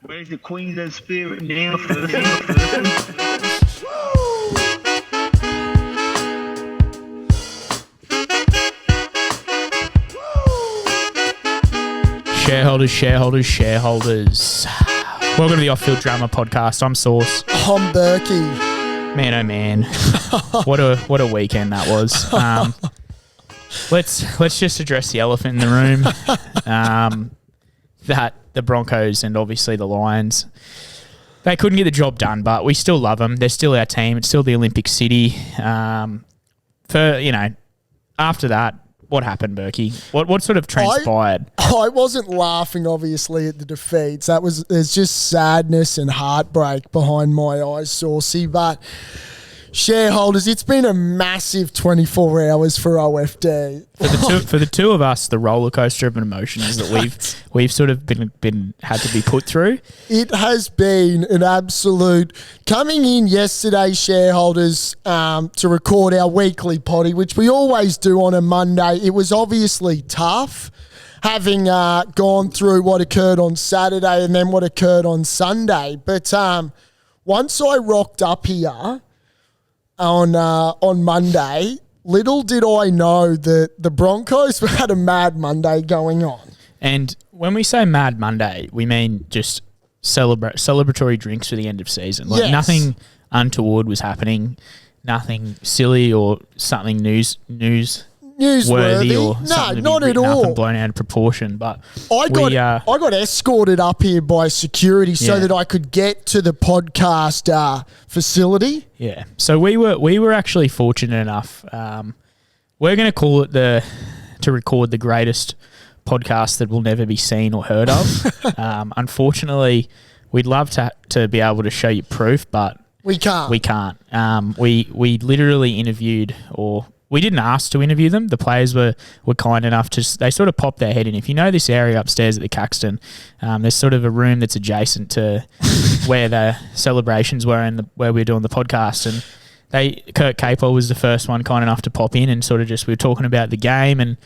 Where's the Queensland spirit now? Shareholders. Welcome to the Off-Field Drama Podcast. I'm Sauce. I'm Berkey. Man, oh man, what a weekend that was. Let's just address the elephant in the room. That the Broncos and obviously the Lions, they couldn't get the job done, but we still love them. They're still our team. It's still the Olympic City. After that, what happened, Berkey? What sort of transpired? I wasn't laughing, obviously, at the defeats. There's just sadness and heartbreak behind my eyes, Saucy. But shareholders, it's been a massive 24 hours for OFD. For the two of us, the roller coaster of emotions that we've sort of been had to be put through. It has been an absolute coming in yesterday, shareholders, to record our weekly potty, which we always do on a Monday. It was obviously tough, having gone through what occurred on Saturday and then what occurred on Sunday. But once I rocked up here on Monday, little did I know that the Broncos had a Mad Monday going on. And when we say Mad Monday, we mean just celebratory drinks for the end of season. Like Nothing untoward was happening, nothing silly or something newsworthy or something not at all. Nothing blown out of proportion. But I got escorted up here by security so that I could get to the podcast facility. Yeah. So we were actually fortunate enough. We're going to call it to record the greatest podcast that will never be seen or heard of. Unfortunately, we'd love to be able to show you proof, but we can't. We literally interviewed, or we didn't ask to interview them. The players were kind enough they sort of popped their head in. If you know this area upstairs at the Caxton, there's sort of a room that's adjacent to where the celebrations were and where we were doing the podcast. And Kurt Capel was the first one kind enough to pop in and sort of just, we were talking about the game and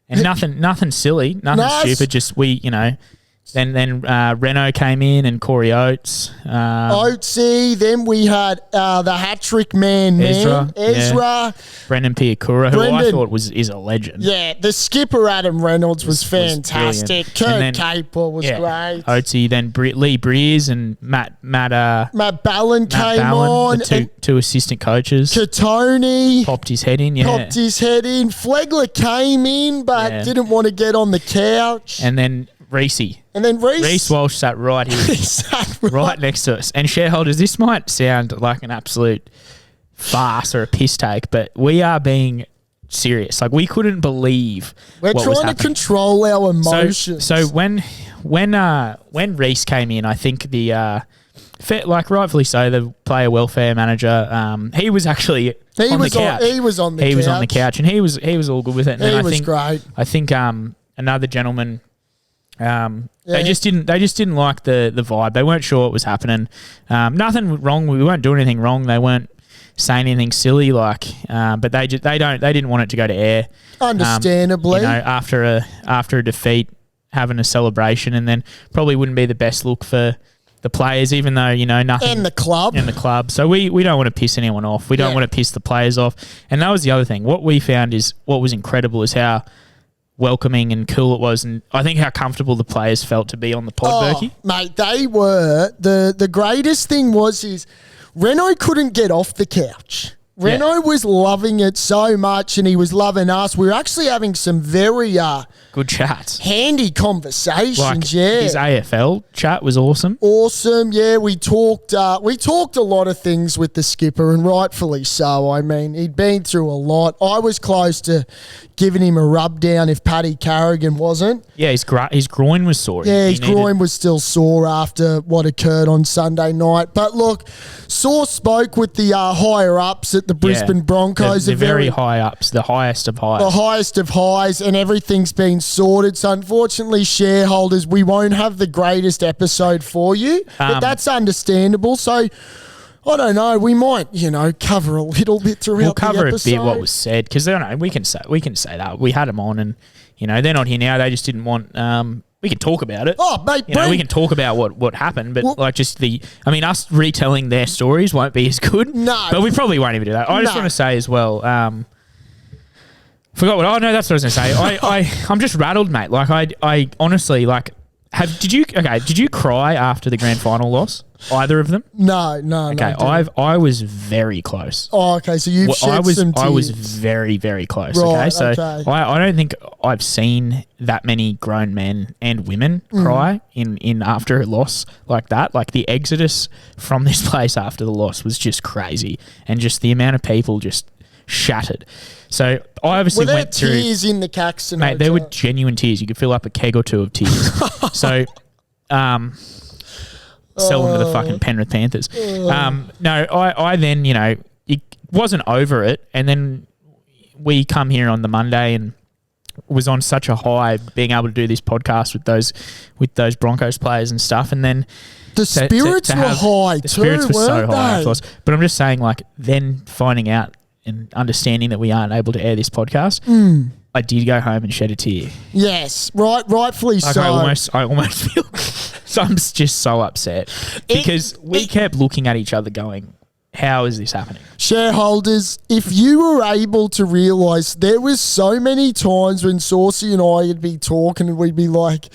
nothing silly, nothing stupid, just Then Reno came in and Corey Oates. Oatesy. Then we had the hat-trick man, Ezra. Yeah. Brendan Piakura, who I thought is a legend. Yeah, the skipper, Adam Reynolds, was fantastic. Kurt Capel was great. Oatesy, then Lee Breers and Matt Ballin came on. The two assistant coaches. Katoni. Popped his head in, Flegler came in, but didn't want to get on the couch. And then Reece Walsh sat right here, right next to us. And shareholders, this might sound like an absolute farce or a piss take, but we are being serious. Like, we couldn't believe what was happening. We're trying to control our emotions. So when Reece came in, I think rightfully so, the player welfare manager, he was actually on the couch. He was on the couch, and he was all good with it. And he was great. I think another gentleman. They just didn't like the vibe. They weren't sure what was happening. Nothing wrong. We weren't doing anything wrong. They weren't saying anything silly. But they didn't want it to go to air. Understandably, after a defeat, having a celebration, and then probably wouldn't be the best look for the players, even though nothing. And the club. So we don't want to piss anyone off. We don't want to piss the players off. And that was the other thing. What we found is what was incredible is how welcoming and cool it was, and I think how comfortable the players felt to be on the pod, Berkey. Mate, they were. The greatest thing is Reno couldn't get off the couch. Reno was loving it so much, and he was loving us. We were actually having some very good chats, handy conversations. His AFL chat was awesome. Yeah. We talked a lot of things with the skipper, and rightfully so. I mean, he'd been through a lot. I was close to giving him a rub down if Paddy Carrigan wasn't. Yeah, his groin was sore. Yeah, his groin was still sore after what occurred on Sunday night. But look, Sauce spoke with the higher ups at the Brisbane Broncos. The very high ups, the highest of highs. The highest of highs, and everything's been sorted. So unfortunately, shareholders, we won't have the greatest episode for you, but that's understandable. So I don't know. We might, cover a little bit throughout the episode. We'll cover a bit what was said, because we can say that we had them on, and they're not here now. They just didn't want we can talk about it. Oh, mate, you know, we can talk about what happened, but like just us retelling their stories won't be as good. No. But we probably won't even do that. I just want to say as well, forgot what, that's what I was going to say. I'm just rattled, mate. Like I honestly, like, did you cry after the grand final loss? Either of them? No. Okay, I was very close. Oh, okay. So you've shed some tears. I was very, very close. Right, okay, so okay. I don't think I've seen that many grown men and women cry in after a loss like that. Like the exodus from this place after the loss was just crazy, and just the amount of people just shattered. So I obviously went through. Were there tears in the Caxton? Mate, there were genuine tears. You could fill up a keg or two of tears. So, sell them to the fucking Penrith Panthers. No, I then, it wasn't over it. And then we come here on the Monday and was on such a high being able to do this podcast with those Broncos players and stuff. And then the spirits were high too, the spirits were so high. they? But I'm just saying, like, then finding out and understanding that we aren't able to air this podcast, I did go home and shed a tear. Yes, rightfully like so. I almost feel so I'm just so upset because we kept looking at each other going, how is this happening? Shareholders, if you were able to realise there was so many times when Saucy and I would be talking and we'd be like,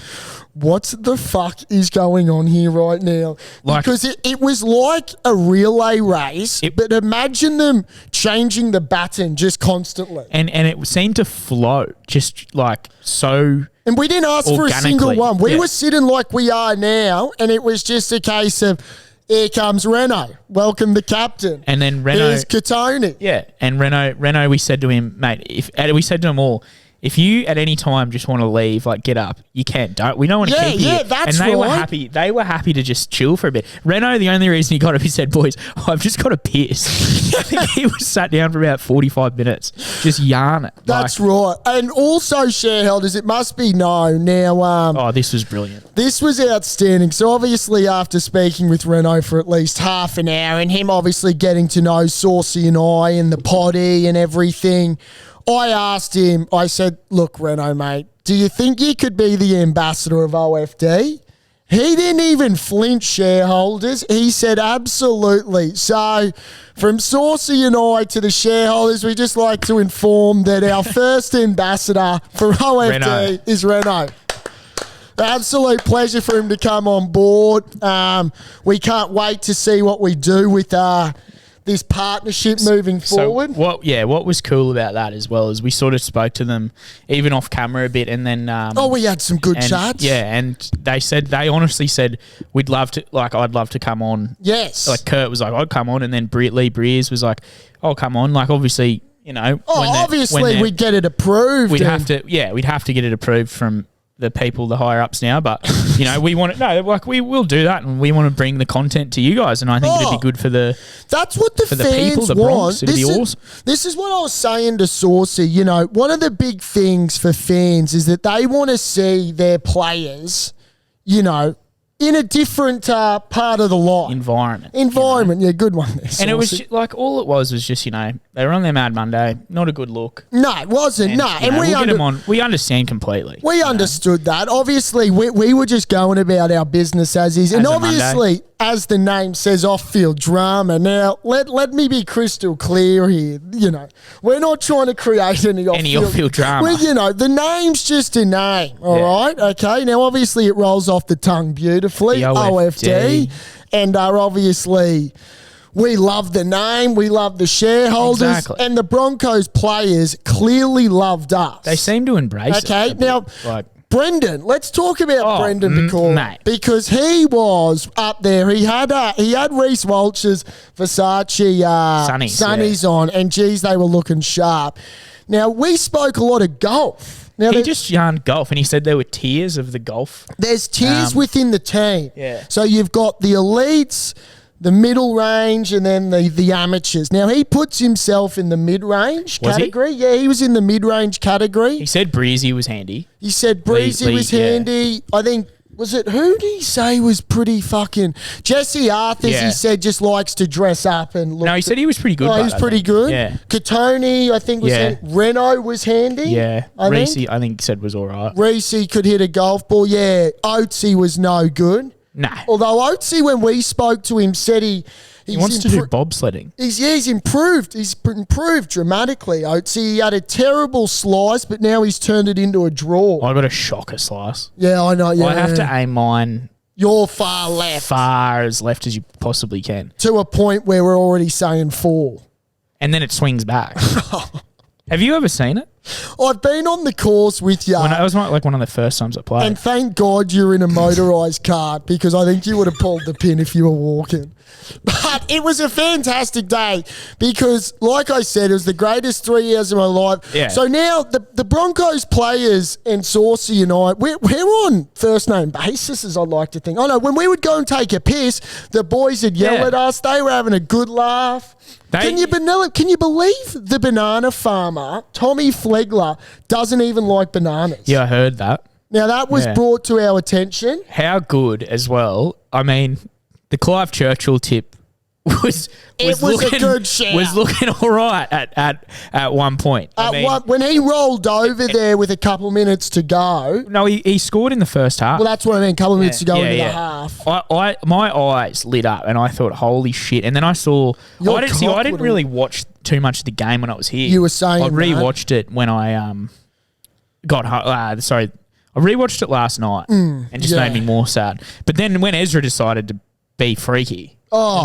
what the fuck is going on here right now? Like, because it was like a relay race, but imagine them changing the baton just constantly. And it seemed to flow just like so. And we didn't ask for a single one. We were sitting like we are now, and it was just a case of, here comes Reno. Welcome the captain. And then Reno. Here's Katoni. Yeah. And Reno, we said to him, mate, we said to them all, if you at any time just want to leave, like get up, you can. We don't want to keep you. Yeah, that's and they right. were happy. They were happy to just chill for a bit. Reno, the only reason he got up, he said, boys, I've just got to piss. I think he was sat down for about 45 minutes, just yarning. That's right. And also, shareholders, it must be known now. This was brilliant. This was outstanding. So obviously, after speaking with Reno for at least half an hour, and him obviously getting to know Saucy and I and the potty and everything, I asked him, I said, look, Reno, mate, do you think you could be the ambassador of OFD? He didn't even flinch, shareholders. He said, absolutely. So from Saucy and I to the shareholders, we just like to inform that our first ambassador for OFD is Reno. Absolute pleasure for him to come on board. We can't wait to see what we do with this partnership moving forward. What was cool about that as well is we sort of spoke to them even off camera a bit, and then we had some good chats. Yeah, and they honestly said we'd love to, like, I'd love to come on. Yes, like Kurt was like, I'd come on, and then Lee Breers was like, I'll come on. Like, obviously, obviously we'd get it approved. We'd have to get it approved from the people, the higher ups now, but we want to we will do that, and we want to bring the content to you guys, and I think it'd be good for the that's what the fans people, the Bronx. It'd be awesome. This is what I was saying to Saucy. One of the big things for fans is that they want to see their players, in a different part of the line. Environment, yeah, good one there, Saucy. And it was like, all it was just, they were on their Mad Monday, not a good look. No, it wasn't, and we understand completely. We understood that. Obviously, we were just going about our business as is. And obviously, as the name says, off-field drama. Now, let me be crystal clear here. We're not trying to create any off-field drama. Well, the name's just a name, all right? Okay, now, obviously, it rolls off the tongue beautifully. The OFD. And obviously, we love the name. We love the shareholders. Exactly. And the Broncos players clearly loved us. They seem to embrace it. Okay, now, Brendan, let's talk about Brendan McCall, mate, because he was up there. He had Reece Walsh's Versace sunnies on, and geez, they were looking sharp. Now, we spoke a lot of golf. Now, he just yarned golf, and he said there were tiers of the golf. There's tiers within the team. Yeah. So you've got the elites, the middle range, and then the amateurs. Now, he puts himself in the mid-range category. Yeah, he was in the mid-range category. He said Breezy was handy. He said Breezy was handy. I think Was it who did he say was pretty fucking Jesse Arthurs? Yeah. He said just likes to dress up and look. No, he said he was pretty good. Oh, he bud, was I pretty think. good. Yeah. Katoni, I think was Yeah. Renault was handy. Yeah. I Reese, think. I think said was all right. Reese could hit a golf ball. Yeah, Oatsy was no good. Nah. Although Oatsy, when we spoke to him, said he wants to do bobsledding. He's improved. He's improved dramatically. Oatsy, he had a terrible slice, but now he's turned it into a draw. I got a shocker slice. Yeah, I know. Yeah, I have to aim mine You're far left. far as left as you possibly can. To a point where we're already saying 4. And then it swings back. Have you ever seen it? I've been on the course with you. When it was like one of the first times I played. And thank God you're in a motorised cart because I think you would have pulled the pin if you were walking. But it was a fantastic day because, like I said, it was the greatest 3 years of my life. Yeah. So now the Broncos players and Saucy and I, we're on first name basis, as I'd like to think. I know when we would go and take a piss, the boys would yell at us. They were having a good laugh. Can you believe the banana farmer, Tommy Flegler, doesn't even like bananas? Yeah, I heard that. Now, that was brought to our attention. How good as well. I mean, the Clive Churchill tip was a good shout. Was looking all right at one point. When he rolled over there with a couple minutes to go. No, he scored in the first half. Well, that's what I mean. A couple minutes to go into the half. My eyes lit up and I thought, holy shit! And then I saw. I didn't really watch too much of the game when I was here. You were saying I rewatched it when I got home. Sorry, I rewatched it last night and just made me more sad. But then when Ezra decided to be freaky.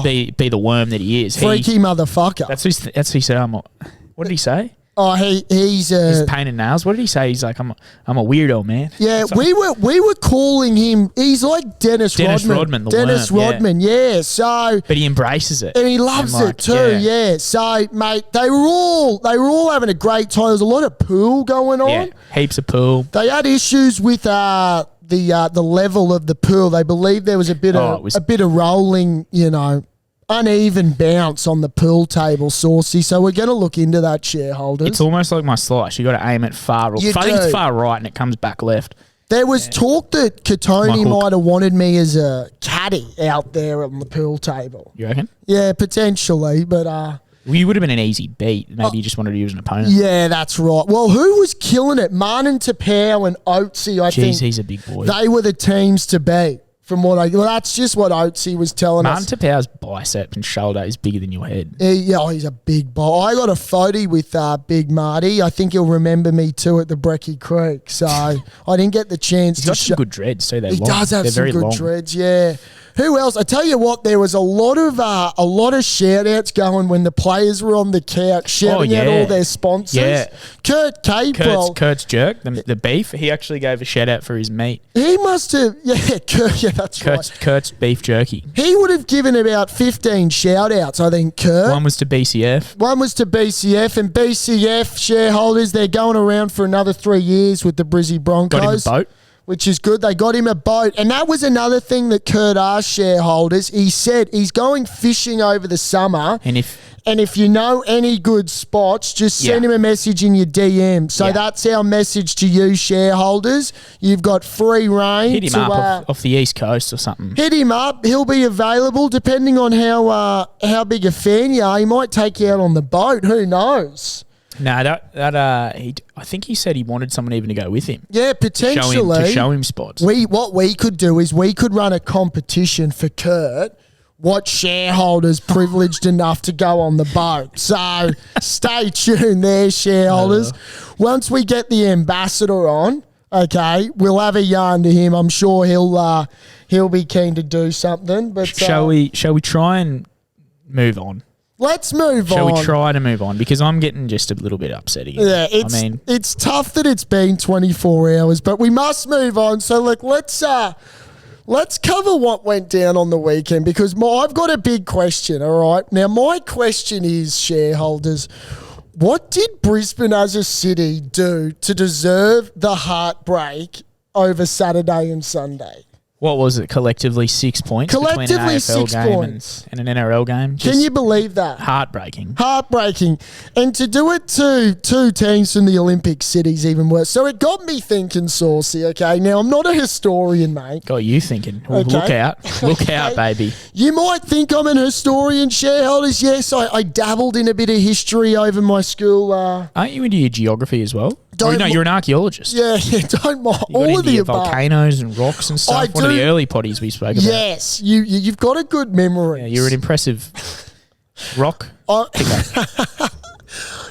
Be the worm that he is. Freaky motherfucker. That's what he said. What did he say? Oh, he's pain and nails. What did he say? He's like, I'm a weirdo, man. Yeah, we were calling him. He's like Dennis Rodman. Dennis Rodman. Yeah. So, but he embraces it and he loves it too. Yeah. So, mate, they were all having a great time. There was a lot of pool going on. Yeah, heaps of pool. They had issues with the level of the pool. They believe there was a bit of rolling, uneven bounce on the pool table, Saucy. So we're going to look into that, shareholders. It's almost like my slice. You got to aim it far. I think it's far right, and it comes back left. There was talk that Katoni might have wanted me as a caddy out there on the pool table. You reckon? Yeah, potentially, but you would have been an easy beat. Maybe you just wanted to use an opponent. Yeah, that's right. Well, who was killing it? Martin Tapau and Oatsy, I think. Jeez, he's a big boy. They were the teams to beat. That's just what Oatsy was telling us. Martin Tapau's bicep and shoulder is bigger than your head. He's a big boy. I got a photo with Big Marty. I think he'll remember me too at the Brecky Creek. So I didn't get the chance He's to got some good dreads too. He does have some good dreads, yeah. Who else? I tell you what, there was a lot of shout outs going when the players were on the couch shouting out all their sponsors. Yeah. Kurt Capewell. Kurt's jerk, the beef. He actually gave a shout out for his meat. He must have, that's right. Kurt's beef jerky. He would have given about 15 shout outs, I think, Kurt. One was to BCF. And BCF shareholders, they're going around for another 3 years with the Brisbane Broncos. Got him a boat. Which is good. They got him a boat. And that was another thing that Kurt asked shareholders. He said he's going fishing over the summer. And if you know any good spots, just send him a message in your DM. So that's our message to you shareholders. You've got free reign. Hit him up off the East Coast or something. Hit him up. He'll be available depending on how big a fan you are. He might take you out on the boat. Who knows? No, I think he said he wanted someone even to go with him. Yeah, potentially. To show him spots. What we could do is we could run a competition for Kurt. What shareholders privileged enough to go on the boat? So stay tuned there, shareholders. Once we get the ambassador on, okay, we'll have a yarn to him. I'm sure he'll be keen to do something. But shall we try and move on? Let's move on. Shall we try to move on? Because I'm getting just a little bit upset again. Yeah, it's tough that it's been 24 hours, but we must move on. So look, let's cover what went down on the weekend because I've got a big question, all right? Now, my question is, shareholders, what did Brisbane as a city do to deserve the heartbreak over Saturday and Sunday? What was it collectively? 6 points Collectively, between an AFL 6 game points. and an NRL game. Can you believe that? Heartbreaking. Heartbreaking. And to do it to two teams from the Olympic cities, even worse. So it got me thinking, Saucy, okay? Now, I'm not a historian, mate. Got you thinking. Well, Okay. Look out. Look out, baby. You might think I'm an historian, shareholders. Yes, I dabbled in a bit of history over my school. Aren't you into your geography as well? Don't No, mi- you're an archaeologist. Yeah, don't mind. You got All of into the your above. volcanoes and rocks and stuff. I One of do. the early potties we spoke about. Yes, you've got a good memory. Yeah, you're an impressive rock.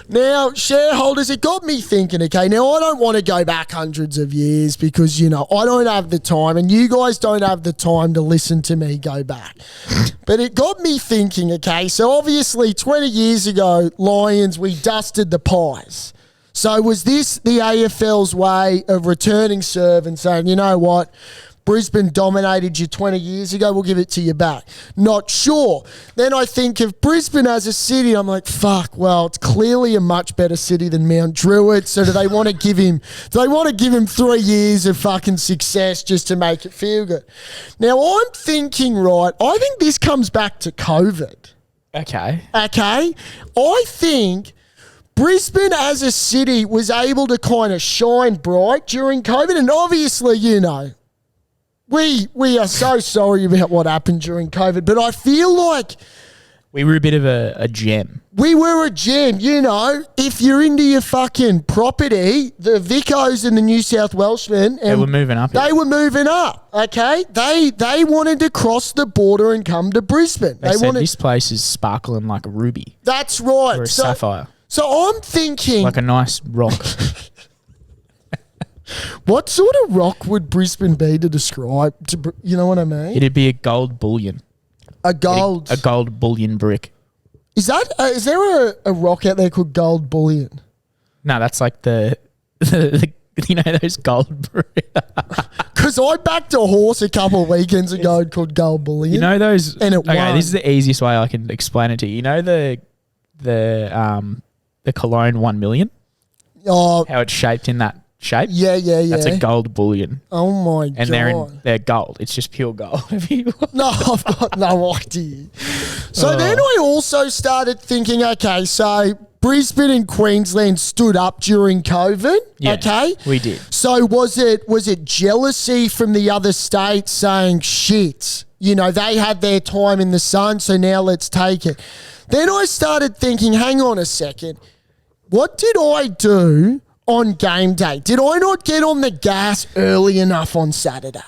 Now, shareholders, it got me thinking, okay, now I don't want to go back hundreds of years because, I don't have the time and you guys don't have the time to listen to me go back. But it got me thinking, okay, so obviously 20 years ago, Lions, we dusted the Pies. So was this the AFL's way of returning serve and saying, you know what, Brisbane dominated you 20 years ago, we'll give it to you back? Not sure. Then I think of Brisbane as a city, I'm like, fuck, well, it's clearly a much better city than Mount Druitt, so do they want to give him 3 years of fucking success just to make it feel good? Now I'm thinking, right, I think this comes back to COVID. Okay. Okay? I think Brisbane as a city was able to kind of shine bright during COVID, and obviously, we are so sorry about what happened during COVID, but I feel like We were a bit of a gem. we were a gem. If you're into your fucking property, the Vicos and the New South Welshmen, They were moving up. They were moving up, okay? They wanted to cross the border and come to Brisbane. They said this place is sparkling like a ruby That's right. or a sapphire, So I'm thinking, like a nice rock. what sort of rock would Brisbane be to describe? You know what I mean? It'd be a gold bullion. A gold. A gold bullion brick. Is there a rock out there called gold bullion? No, that's like the those gold bricks. Because I backed a horse a couple of weekends ago called gold bullion. You know those. And it okay, won. this is the easiest way I can explain it to you. You know the Cologne 1 million. Oh, How it's shaped in that shape. yeah. That's a gold bullion, Oh my and god. they're gold. It's just pure gold. No, I've got no idea. So then I also started thinking, okay, so Brisbane and Queensland stood up during COVID. Yeah, okay, we did. So was it jealousy from the other states saying shit? They had their time in the sun, so now let's take it. Then I started thinking, hang on a second, what did I do on game day? Did I not get on the gas early enough on Saturday?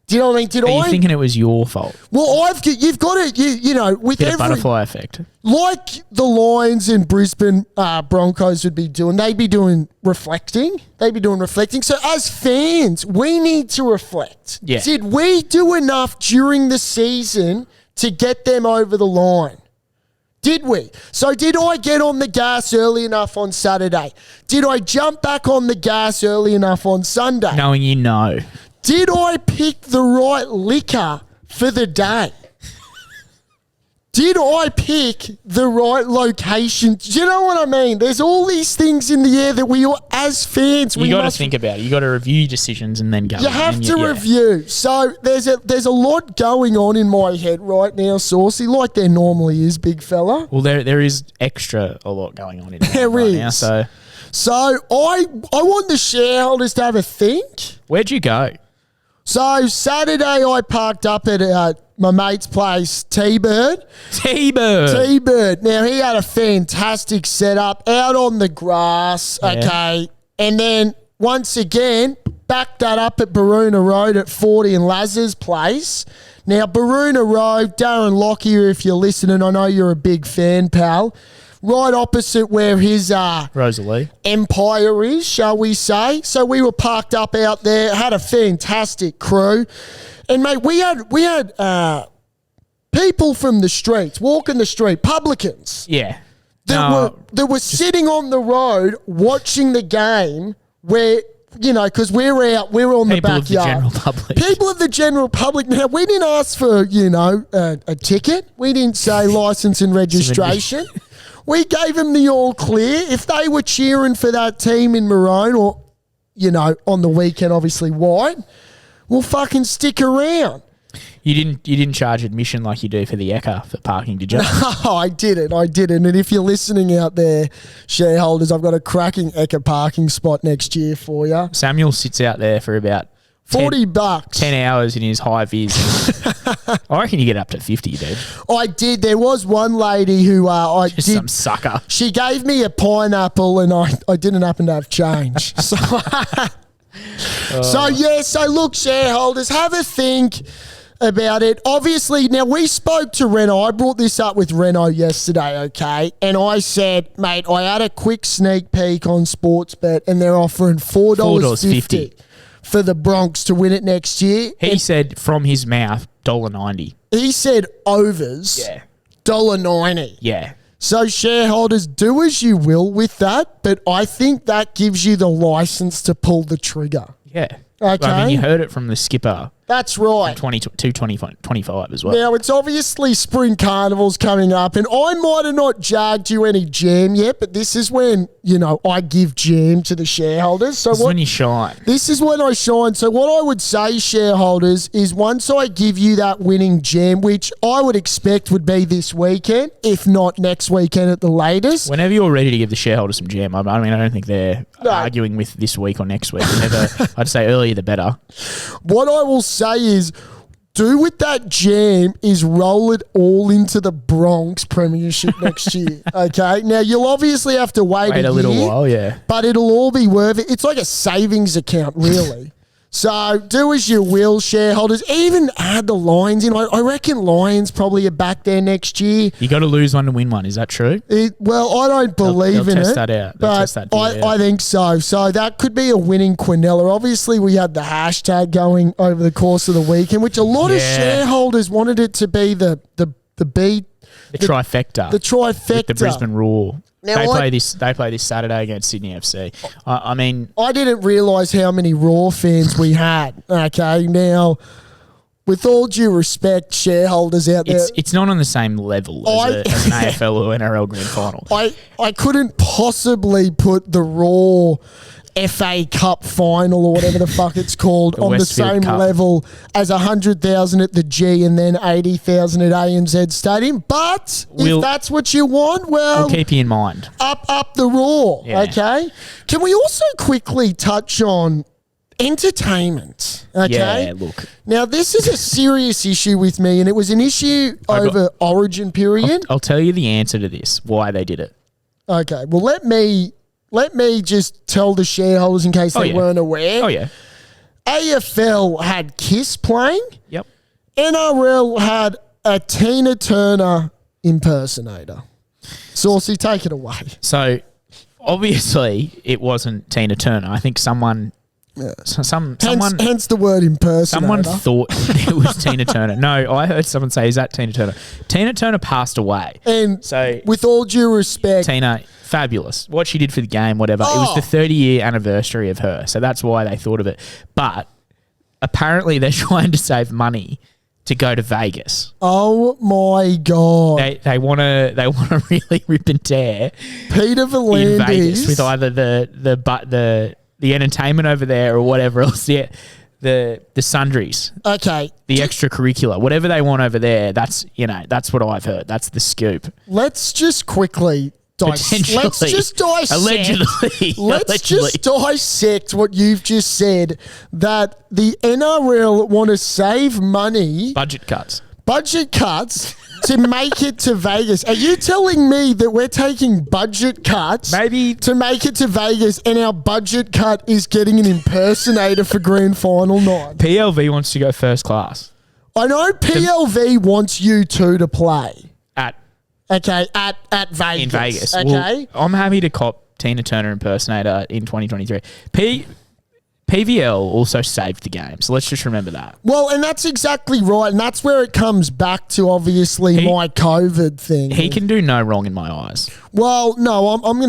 Do you know what I mean? Are you thinking it was your fault? Well, you've got to, with Bit of every, butterfly effect. like the Lions and Brisbane Broncos would be doing, they'd be doing reflecting. So as fans, we need to reflect. Yeah. Did we do enough during the season to get them over the line? Did we? So did I get on the gas early enough on Saturday? Did I jump back on the gas early enough on Sunday? Knowing you know. Did I pick the right liquor for the day? Did I pick the right location? Do you know what I mean? There's all these things in the air that we all, as fans, You got to think about it. You got to review your decisions and then go. You have And to review. So there's a lot going on in my head right now, Saucy, like there normally is, big fella. Well, there is a lot going on in There right now. is. So I want the shareholders to have a think. where'd you go? So Saturday I parked up at my mate's place, T-Bird. T-Bird. T-Bird. Now, he had a fantastic setup out on the grass, Yeah. okay? And then, once again, backed that up at Baroona Road at 40 and Lazar's place. Now, Baroona Road, Darren Lockyer, if you're listening, I know you're a big fan, pal. Right opposite where his Rosalie. empire is, shall we say. So we were parked up out there, had a fantastic crew. And, mate, we had people from the streets, walking the street, publicans, Yeah. that were sitting on the road watching the game where, because we're on the People of the backyard. general public. People of the general public. Now, we didn't ask for, a ticket. We didn't say license and registration. We gave them the all clear. If they were cheering for that team in maroon or, on the weekend, obviously white, well, fucking stick around. You didn't charge admission like you do for the Ekka for parking, did you? No, I didn't. And if you're listening out there, shareholders, I've got a cracking Ekka parking spot next year for you. Samuel sits out there for about $40. 10 hours in his high vis. I reckon you get up to 50, dude. I did. There was one lady who Just some sucker. She gave me a pineapple and I didn't happen to have change. So, so look, shareholders, have a think about it. Obviously, now we spoke to Reno. I brought this up with Reno yesterday, okay? And I said, mate, I had a quick sneak peek on Sportsbet and they're offering $4.50 for the Broncos to win it next year. He said from his mouth, $1.90. He said overs, Yeah. $1.90. Yeah. So shareholders, do as you will with that, but I think that gives you the license to pull the trigger. Yeah. Okay. I mean, you heard it from the skipper. That's right. 25 as well. Now, it's obviously Spring Carnival's coming up, and I might have not jagged you any jam yet, but this is when, I give jam to the shareholders. So This is when you shine. This is when I shine. So what I would say, shareholders, is once I give you that winning jam, which I would expect would be this weekend, if not next weekend at the latest. Whenever you're ready to give the shareholders some jam, I mean, I don't think they're arguing with this week or next week. I'd say earlier the better. What I will say is, do with that jam is roll it all into the Broncos premiership next year. Okay, now you'll obviously have to wait a little year, while, yeah, but it'll all be worth it. It's like a savings account, really. So do as you will, shareholders. Even add the Lions in. I reckon Lions probably are back there next year. You got to lose one to win one. Is that true? Well, I don't believe they'll in test it. that out. But I think so. So that could be a winning Quinella. Obviously, we had the hashtag going over the course of the weekend, which a lot of shareholders wanted it to be the beat. The trifecta. The trifecta. With the Brisbane Roar. Now They play this Saturday against Sydney FC. I mean, I didn't realise how many Raw fans we had. Okay, now, with all due respect, shareholders out there, it's not on the same level as an AFL or NRL grand final. I couldn't possibly put the Raw FA Cup final or whatever the fuck it's called on the same level as 100,000 at the G and then 80,000 at ANZ Stadium. But if that's what you want, we'll keep you in mind. Up the Raw, okay? Can we also quickly touch on entertainment, okay? Yeah, look. Now, this is a serious issue with me, and it was an issue over Origin period. I'll tell you the answer to this, why they did it. Okay, well, let me just tell the shareholders in case they weren't aware. Oh, yeah. AFL had Kiss playing. Yep. NRL had a Tina Turner impersonator. Saucy, take it away. So, obviously, it wasn't Tina Turner. I think someone... Hence the word impersonator. Someone thought it was Tina Turner. No, I heard someone say, is that Tina Turner? Tina Turner passed away. And so, with all due respect... Tina, fabulous. What she did for the game, whatever. It was the 30-year anniversary of her. So that's why they thought of it. But apparently they're trying to save money to go to Vegas. Oh my God. They want to really rip and tear Peter V'landys in Vegas with either the entertainment over there or whatever else. Yeah, the sundries. Okay. The extracurricular, whatever they want over there. That's what I've heard. That's the scoop. Let's just quickly dissect. Let's just dissect. Allegedly. Just dissect what you've just said. That the NRL want to save money. Budget cuts to make it to Vegas. Are you telling me that we're taking budget cuts to make it to Vegas and our budget cut is getting an impersonator for grand final night? PLV wants to go first class. I know PLV wants you two to play. At Vegas. In Vegas. Okay. Well, I'm happy to cop Tina Turner impersonator in 2023. PVL also saved the game, so let's just remember that. Well, and that's exactly right, and that's where it comes back to obviously my COVID thing. He can do no wrong in my eyes. Well, no, I'm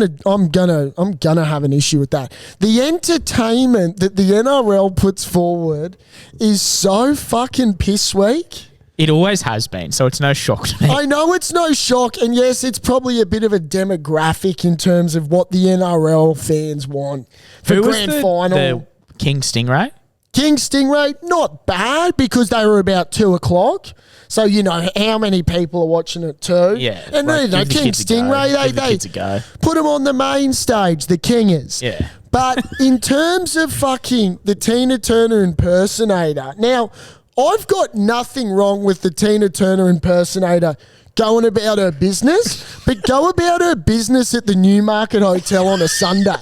gonna have an issue with that. The entertainment that the NRL puts forward is so fucking piss weak. It always has been, so it's no shock to me. I know it's no shock, and yes, it's probably a bit of a demographic in terms of what the NRL fans want for grand final. The King Stingray? King Stingray, not bad because they were about 2 o'clock. So, you know, how many people are watching it too? Yeah. And like, they give the King kids a go. Stingray, Give the kids a go. put them on the main stage, the Kingers. Yeah. But in terms of fucking the Tina Turner impersonator, now, I've got nothing wrong with the Tina Turner impersonator going about her business, but go about her business at the Newmarket Hotel on a Sunday.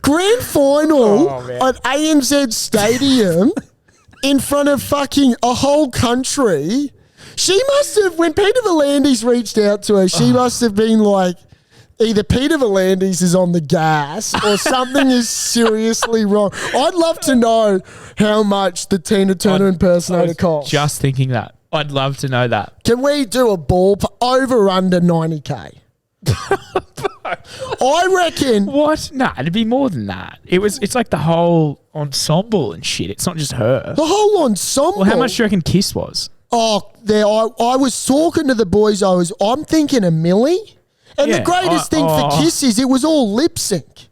Grand final at ANZ Stadium in front of fucking a whole country. She must have, when Peter V'landys reached out to her, she must have been like, either Peter V'landys is on the gas or something is seriously wrong. I'd love to know how much the Tina Turner impersonator costs. Just thinking that. I'd love to know that. Can we do a ball over or under 90K? I reckon. What? Nah, it'd be more than that. It's like the whole ensemble and shit. It's not just her. The whole ensemble. Well, how much do you reckon Kiss was? Oh, I was talking to the boys. I'm thinking a milli. And the greatest thing for Kiss is it was all lip sync.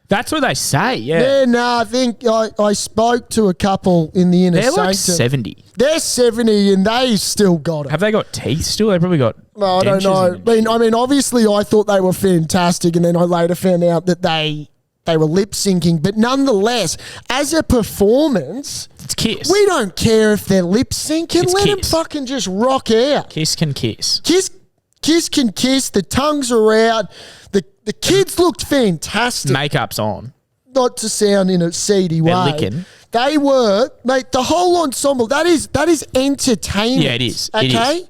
That's what they say, yeah. Yeah, no, I think I spoke to a couple in the inner They're like sanctum. 70. They're 70 and they still got it. Have they got teeth still? They probably got No, I don't dentures know. I mean, obviously I thought they were fantastic and then I later found out that they were lip syncing. But nonetheless, as a performance, it's Kiss. we don't care if they're lip syncing. It's Let them Kiss. fucking just rock out. Kiss can kiss. Kiss can kiss. The tongues are out. The kids looked fantastic. Makeup's on. Not to sound in a seedy way. They're licking. They were, mate, the whole ensemble, that is entertainment. Yeah, it is. Okay? It is.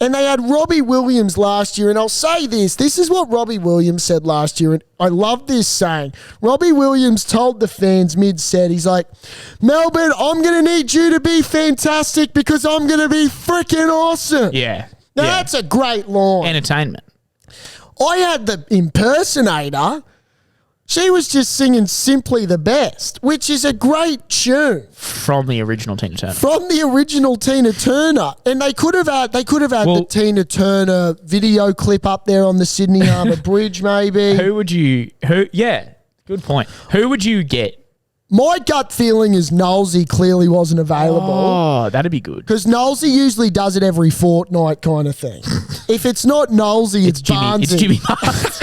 And they had Robbie Williams last year, and I'll say this. This is what Robbie Williams said last year, and I love this saying. Robbie Williams told the fans mid-set, he's like, Melbourne, I'm going to need you to be fantastic because I'm going to be freaking awesome. Yeah. Now, yeah. that's a great line. Entertainment. I had the impersonator. She was just singing Simply the Best, which is a great tune. From the original Tina Turner. From the original Tina Turner. And they could have had the Tina Turner video clip up there on the Sydney Harbour Bridge, maybe. Yeah, good point. Who would you get? My gut feeling is Knowlesy clearly wasn't available. Oh, that'd be good. Because Knowlesy usually does it every fortnight kind of thing. If it's not Knowlesy, it's Barnesy. It's Jimmy Barnes.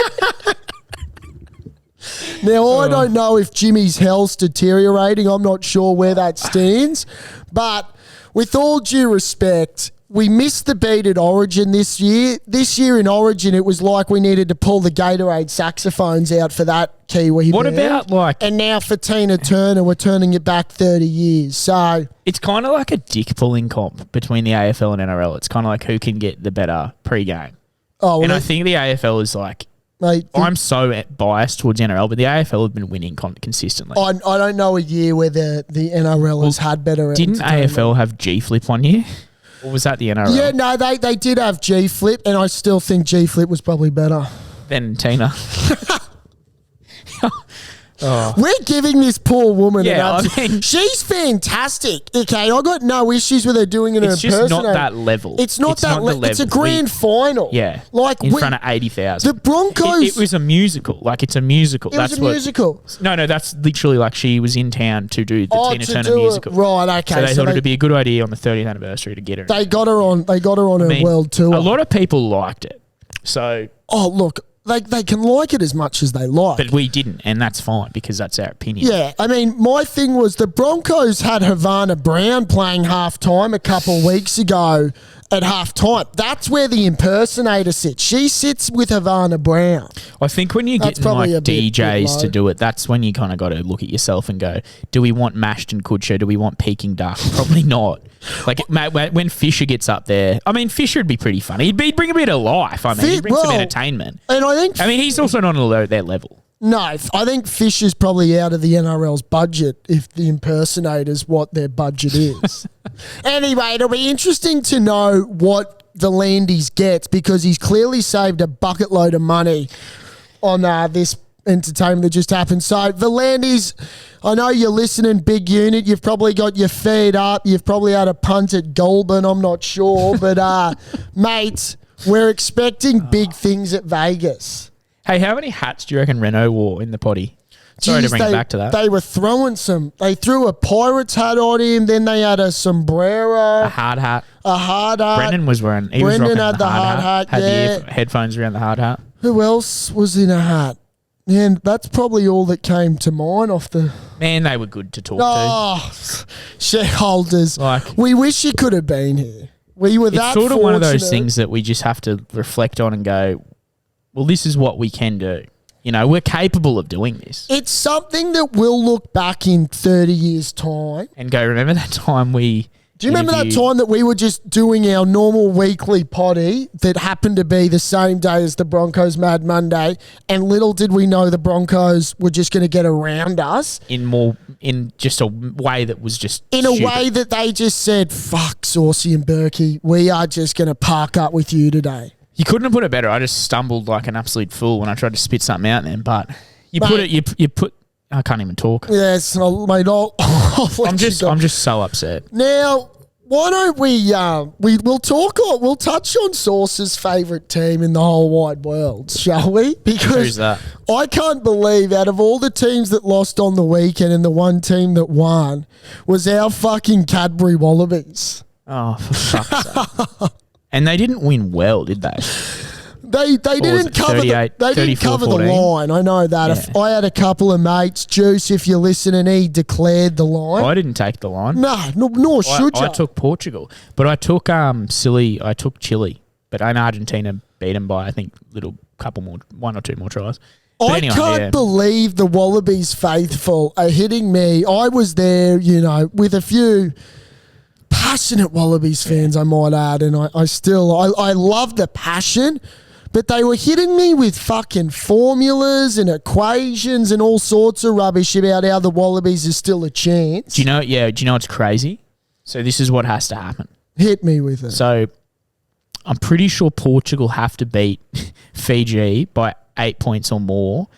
Now, I don't know if Jimmy's health's deteriorating. I'm not sure where that stands. But with all due respect, we missed the beat at Origin this year. This year in Origin, it was like we needed to pull the Gatorade saxophones out for that Kiwi What band. about like... And now for Tina Turner, we're turning it back 30 years. So... It's kind of like a dick pulling comp between the AFL and NRL. It's kind of like who can get the better pre-game. Oh, well, and I think the AFL is like... Mate, I'm so biased towards NRL, but the AFL have been winning consistently. I don't know a year where the NRL has had better. Didn't AFL have G-Flip one year? Or was that the NRL? Yeah, no, they did have G-Flip, and I still think G-Flip was probably better. Than Tina. We're giving this poor woman an Yeah, absolute... I mean- She's fantastic, okay? I got no issues with her doing it in It's just impersonator. not that level. It's not that the level. It's a level. grand final. Yeah. Like in front of 80,000. the Broncos... It was a musical. Like, it's a musical. It was a musical. No, that's literally like she was in town to do the Tina to Turner do it. musical. Right, okay. So they thought it'd be a good idea on the 30th anniversary to get her. They got her on her world tour. A lot of people liked it. So... Oh, look, they can like it as much as they like. But we didn't, and that's fine because that's our opinion. Yeah, I mean, my thing was the Broncos had Havana Brown playing halftime a couple weeks ago at halftime. That's where the impersonator sits. She sits with Havana Brown. I think when you get probably like a bit DJs to low. do it, that's when you kind of got to look at yourself and go, do we want Mashed and Kudsher? Do we want Peking Duck? Probably not. Like, when Fisher gets up there, I mean, Fisher would be pretty funny. He'd bring a bit of life. I mean, he'd bring some entertainment. And I mean, he's also not on their level. No, I think Fisher's probably out of the NRL's budget if the impersonator's what their budget is. Anyway, it'll be interesting to know what V'landys gets because he's clearly saved a bucket load of money on this entertainment that just happened. So, V'landys, I know you're listening, big unit. You've probably got your feet up. You've probably had a punt at Goulburn. I'm not sure. But, mate, we're expecting big things at Vegas. Hey, how many hats do you reckon Renault wore in the potty? Sorry to bring it they, back to that. They were throwing they threw a Pirates hat on him, then they had a sombrero, A hard hat. a hard hat. Brendan was wearing. He was Brendan rocking had the hard hat, Had yeah. the headphones around the hard hat. Who else was in a hat? And that's probably all that came to mind off the... Man, they were good to talk Oh, shareholders. Like- we wish you could have been here. We were to. that It's sort of one of those fortunate. things that we just have to reflect on and go, well, this is what we can do. You know, we're capable of doing this. It's something that we'll look back in 30 years' time. And go, remember that time we... Do you remember that time that we were just doing our normal weekly potty that happened to be the same day as the Broncos Mad Monday, and little did we know the Broncos were just going to get around us in just a way that was just in stupid. a way that they just said, "Fuck, Saucy and Berkey, we are just going to park up with you today." You couldn't have put it better. I just stumbled like an absolute fool when I tried to spit something out then, but you Mate. put it. You put. I can't even talk. Yes, mate. I'll I'm just so upset. Now, why don't we'll talk on, we'll touch on Sauce's favourite team in the whole wide world, shall we? Because Who's that? I can't believe out of all the teams that lost on the weekend and the one team that won was our fucking Cadbury Wallabies. Oh, for fuck's sake! And they didn't win well, did they? They didn't cover 38, they didn't 34, cover the 14? line. I know that. Yeah. If I had a couple of mates, Juice, if you're listening, he declared the line. I didn't take the line. Nor should you. I took Portugal, but I took I took Chile, but Argentina beat them by I think one or two more tries. But I anyway, can't yeah. believe the Wallabies faithful are hitting me. I was there, with a few passionate Wallabies fans, I might add, and I love the passion, but they were hitting me with fucking formulas and equations and all sorts of rubbish about how the Wallabies is still a chance. Do you know? Yeah. Do you know what's crazy? So this is what has to happen. Hit me with it. So I'm pretty sure Portugal have to beat Fiji by 8 points or more,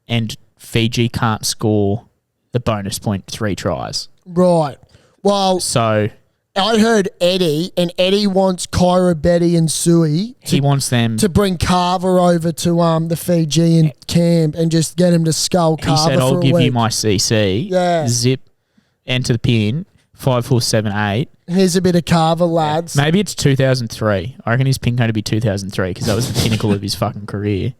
and Fiji can't score the bonus point 3 tries. Right. Well, So I heard Eddie, and Eddie wants Kyra, Betty, and Sui he wants them. to bring Carver over to the Fijian camp and just get him to skull He Carver said, for "I'll a give week. you my CC. Yeah. Zip, enter the pin. 5, 4, 7, 8. Here's a bit of Carver, lads. Maybe it's 2003. I reckon his pin code to be 2003 because that was the pinnacle of his fucking career.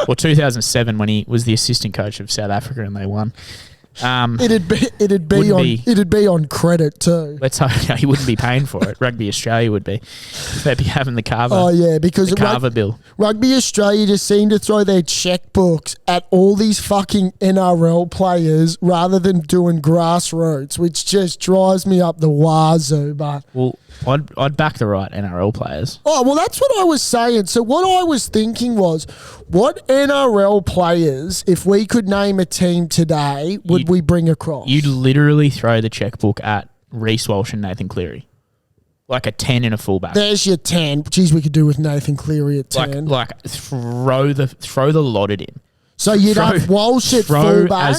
Or 2007 when he was the assistant coach of South Africa and they won. It'd Wouldn't be on credit too. Let's hope he wouldn't be paying for it. Rugby Australia would be. They'd be having the Carver. Oh yeah, because the Carver bill. Rugby Australia just seem to throw their checkbooks at all these fucking NRL players rather than doing grassroots, which just drives me up the wazoo. But Well, I'd back the right NRL players. oh, well, that's what I was saying. So what I was thinking was, what NRL players, if we could name a team today, would we bring across? You'd literally throw the checkbook at Reece Walsh and Nathan Cleary. Like a 10 and a fullback. There's your 10. Geez, we could do with Nathan Cleary at 10. Like throw the lot at him. So you'd have Walsh at Throw fullback.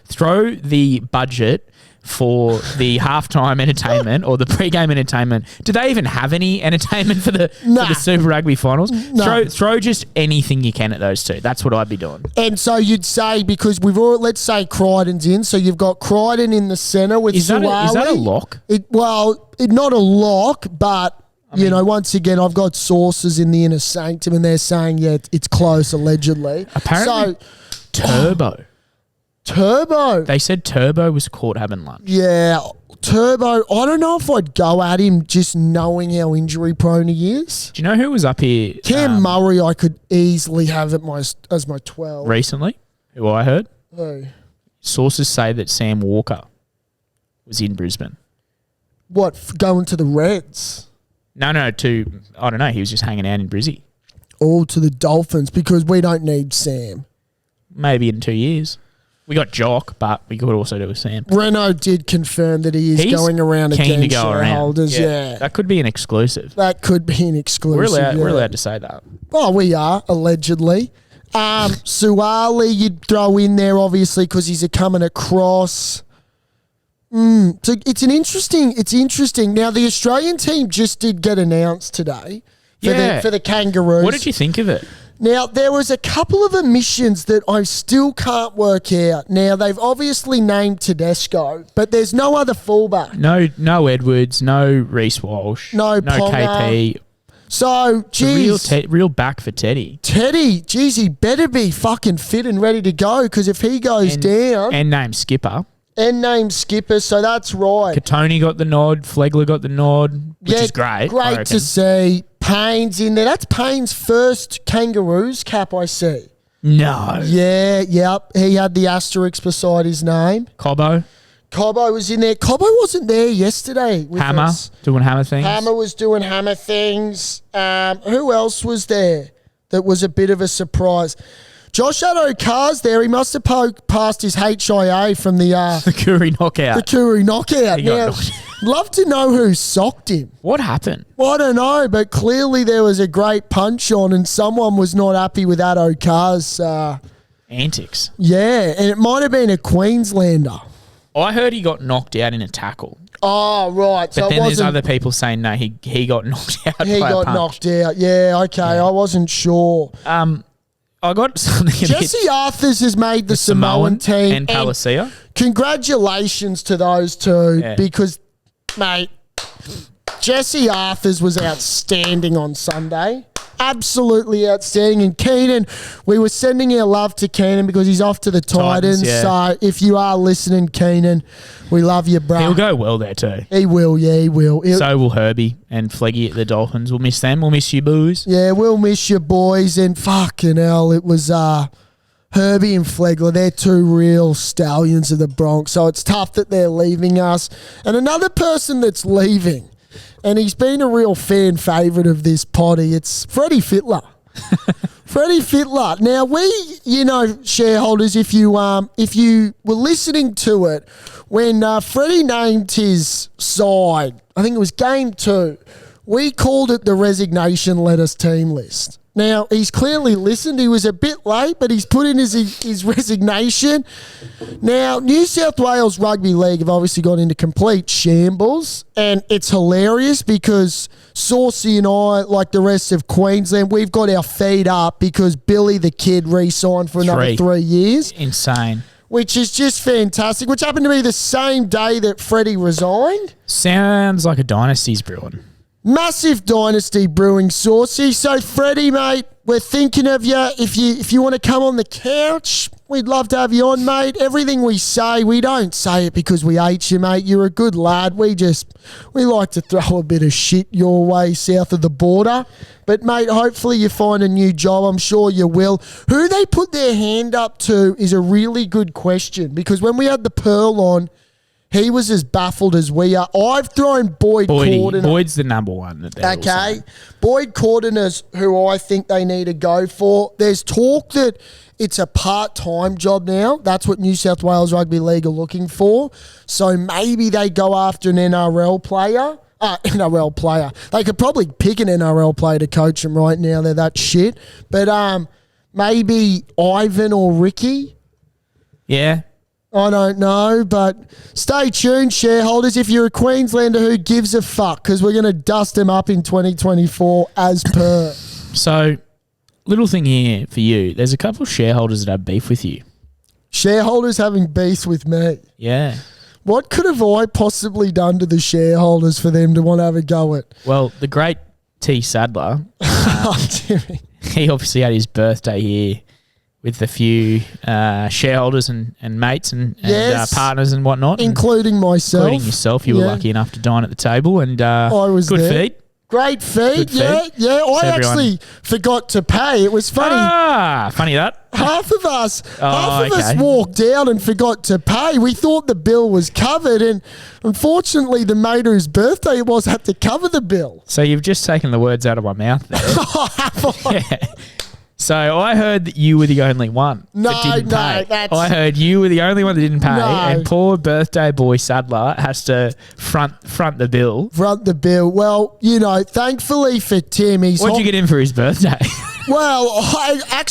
throw the budget for the halftime entertainment or the pre-game entertainment. Do they even have any entertainment for the Super Rugby finals? No. Throw just anything you can at those two. That's what I'd be doing. And so you'd say, because let's say Crichton's in, so you've got Crichton in the centre with Is that Suwali. a lock? Not a lock, but once again, I've got sources in the inner sanctum, and they're saying, it's close, allegedly. Apparently, Turbo. They said Turbo was caught having lunch. Yeah, Turbo. I don't know if I'd go at him just knowing how injury prone he is. Do you know who was up here? Cam Murray, I could easily have as my 12. Recently, who I heard? Who? Sources say that Sam Walker was in Brisbane. What, going to the Reds? No, I don't know. He was just hanging out in Brizzy. All to the Dolphins, because we don't need Sam. Maybe in 2 years. We got Jock, but we could also do with Sam. Renault did confirm that he's going around keen against to go shareholders. around. Yeah. That could be an exclusive. That could be an exclusive. We're allowed to say that. Oh, we are, allegedly. Suwali you'd throw in there, obviously, because he's coming across. So it's interesting. Now, the Australian team just did get announced today. for the Kangaroos. What did you think of it? Now, there was a couple of omissions that I still can't work out. Now, they've obviously named Tedesco, but there's no other fullback. No Edwards, no Reece Walsh, No Ponga. KP. So, geez. Real back for Teddy. Teddy, geez, he better be fucking fit and ready to go because if he goes down... And named skipper. And named skipper, so that's right. Katoni got the nod. Flegler got the nod, which is great. Great to see. Payne's in there. That's Payne's first Kangaroos cap, I see. No. Yeah, yep. He had the asterisk beside his name. Cobbo was in there. Cobbo wasn't there yesterday with Hammer, us. doing hammer things. Hammer was doing hammer things. Who else was there that was a bit of a surprise? Josh Addo-Carr's there. He must have passed his HIA from the Kuri knockout. The Kuri knockout. He got Now, knocked. love to know who socked him. What happened? Well, I don't know, but clearly there was a great punch on and someone was not happy with Addo-Carr's Antics. yeah, and it might have been a Queenslander. I heard he got knocked out in a tackle. Oh, right. But So then it there's wasn't... other people saying, no, he got knocked out He by a got punch. knocked out. Yeah, okay. I wasn't sure. I got something a bit... Jesse Arthurs has made the Samoan team. And Palacia. Congratulations to those two Yeah. because, mate, Jesse Arthurs was outstanding on Sunday. Absolutely outstanding. And Keenan, we were sending our love to Keenan because he's off to the Titans. Yeah. So if you are listening, Keenan, we love you, bro. He'll go well there too. He will, yeah, he will. So will Herbie and Fleggy at the Dolphins. We'll miss them. We'll miss you, boos. Yeah, we'll miss you, boys. And fucking hell, it was Herbie and Flegler. They're two real stallions of the Broncos. So it's tough that they're leaving us. And another person that's leaving, and he's been a real fan favourite of this potty, it's Freddie Fittler. Freddie Fittler. Now, shareholders, if you were listening to it, when Freddie named his side, I think it was game 2, we called it the resignation letters team list. Now, he's clearly listened. He was a bit late, but he's put in his resignation. Now, New South Wales Rugby League have obviously gone into complete shambles, and it's hilarious because Saucy and I, like the rest of Queensland, we've got our feet up because Billy the Kid re-signed for another 3 years. Insane. Which is just fantastic, which happened to be the same day that Freddie resigned. Sounds like a dynasty's brewing. Massive dynasty brewing, Saucy. So, Freddie, mate, we're thinking of you. If you want to come on the couch, we'd love to have you on, mate. Everything we say, we don't say it because we hate you, mate. You're a good lad. We like to throw a bit of shit your way south of the border. But, mate, hopefully you find a new job. I'm sure you will. Who they put their hand up to is a really good question because when we had the Pearl on, he was as baffled as we are. I've thrown Boyd Cordner. Boyd's the number one. That they're all saying. Boyd Cordner's who I think they need to go for. There's talk that it's a part-time job now. That's what New South Wales Rugby League are looking for. So maybe they go after an NRL player. NRL player. They could probably pick an NRL player to coach them right now. They're that shit. But maybe Ivan or Ricky. Yeah. I don't know, but stay tuned, shareholders. If you're a Queenslander, who gives a fuck? Because we're going to dust them up in 2024 as per. So, little thing here for you. There's a couple of shareholders that have beef with you. Shareholders having beef with me. Yeah. What could have I possibly done to the shareholders for them to want to have a go at? Well, the great T. Sadler, Oh, Jimmy. he obviously had his birthday here with a few shareholders and mates and Yes. partners and whatnot. Including myself. Including yourself. You were Yeah. lucky enough to dine at the table. And I was good there. feed. Great feed, Good yeah, feed. yeah. I So everyone- actually forgot to pay. It was funny. Funny that. Half of us okay. walked out and forgot to pay. We thought the bill was covered, and unfortunately, the mate whose birthday it was had to cover the bill. So you've just taken the words out of my mouth there. Yeah. So I heard that you were the only one that didn't pay. I heard you were the only one that didn't pay, and poor birthday boy Sadler has to front the bill. Front the bill. Well, thankfully for Tim, What'd you get him for his birthday? Well,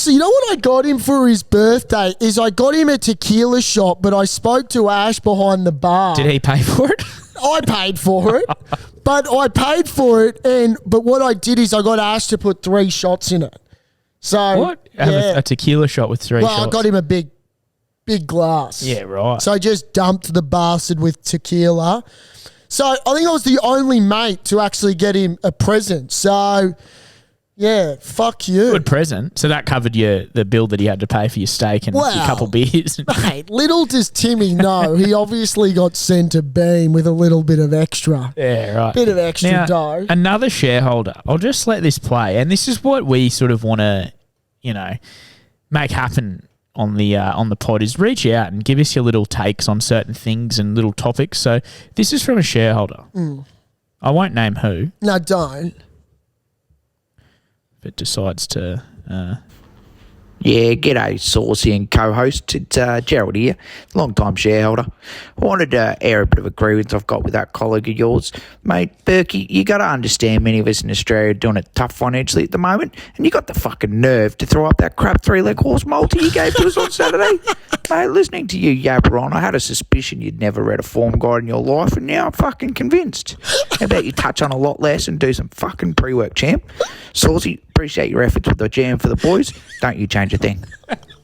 you know what I got him for his birthday is I got him a tequila shot, but I spoke to Ash behind the bar. Did he pay for it? I paid for it. But I paid for it, but what I did is I got asked to put 3 shots in it. So What? Have a tequila shot with 3 shots? Well, I got him a big glass. Yeah, right. So I just dumped the bastard with tequila. So I think I was the only mate to actually get him a present. So, yeah, fuck you. Good present. So that covered the bill that he had to pay for your steak and a couple beers. Mate, little does Timmy know, he obviously got sent a beam with a little bit of extra. Yeah, right. Bit of extra now, dough. Another shareholder. I'll just let this play. And this is what we sort of want to, make happen on the pod is reach out and give us your little takes on certain things and little topics. So this is from a shareholder. I won't name who. No, don't. If it decides to... Yeah, g'day, Saucy and co-host. It's Gerald here, long-time shareholder. I wanted to air a bit of a grievance I've got with that colleague of yours. Mate, Berkey, you got to understand many of us in Australia are doing it tough financially at the moment, and you got the fucking nerve to throw up that crap 3-leg horse multi you gave to us on Saturday. Mate, listening to you yabber on, I had a suspicion you'd never read a form guide in your life, and now I'm fucking convinced. How about you touch on a lot less and do some fucking pre-work, champ? Saucy, appreciate your efforts with the jam for the boys. Don't you change a thing.